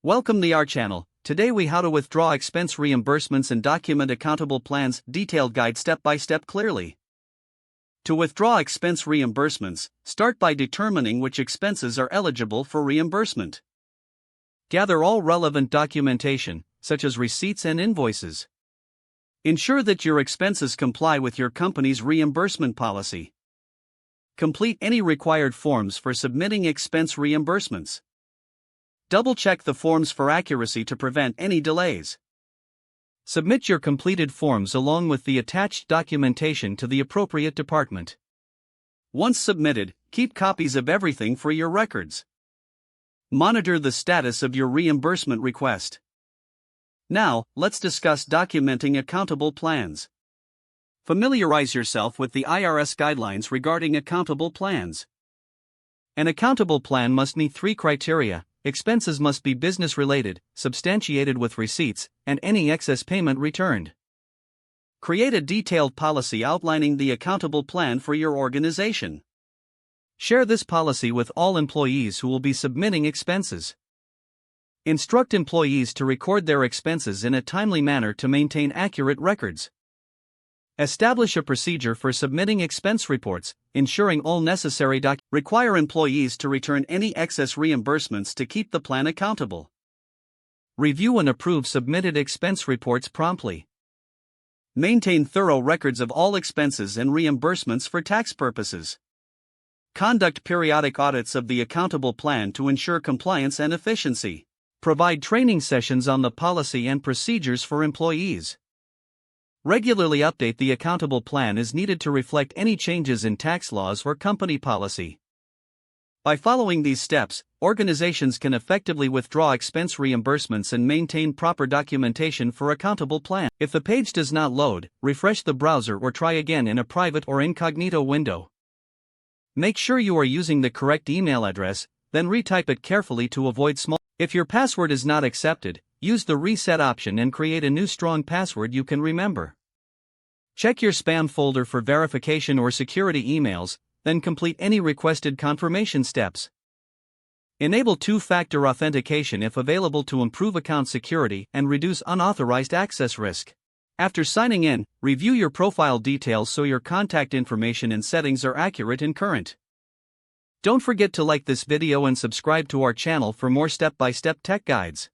Welcome to our channel. Today we how to withdraw expense reimbursements and document accountable plans, detailed guide step by step clearly. To withdraw expense reimbursements, start by determining which expenses are eligible for reimbursement. Gather all relevant documentation, such as receipts and invoices. Ensure that your expenses comply with your company's reimbursement policy. Complete any required forms for submitting expense reimbursements. Double-check the forms for accuracy to prevent any delays. Submit your completed forms along with the attached documentation to the appropriate department. Once submitted, keep copies of everything for your records. Monitor the status of your reimbursement request. Now, let's discuss documenting accountable plans. Familiarize yourself with the IRS guidelines regarding accountable plans. An accountable plan must meet 3 criteria. Expenses must be business-related, substantiated with receipts, and any excess payment returned. Create a detailed policy outlining the accountable plan for your organization. Share this policy with all employees who will be submitting expenses. Instruct employees to record their expenses in a timely manner to maintain accurate records. Establish a procedure for submitting expense reports, ensuring all necessary documents. Require employees to return any excess reimbursements to keep the plan accountable. Review and approve submitted expense reports promptly. Maintain thorough records of all expenses and reimbursements for tax purposes. Conduct periodic audits of the accountable plan to ensure compliance and efficiency. Provide training sessions on the policy and procedures for employees. Regularly update the accountable plan as needed to reflect any changes in tax laws or company policy. By following these steps, organizations can effectively withdraw expense reimbursements and maintain proper documentation for accountable plan. If the page does not load, refresh the browser or try again in a private or incognito window. Make sure you are using the correct email address, then retype it carefully to avoid small. If your password is not accepted, use the reset option and create a new strong password you can remember. Check your spam folder for verification or security emails, then complete any requested confirmation steps. Enable two-factor authentication if available to improve account security and reduce unauthorized access risk. After signing in, review your profile details so your contact information and settings are accurate and current. Don't forget to like this video and subscribe to our channel for more step-by-step tech guides.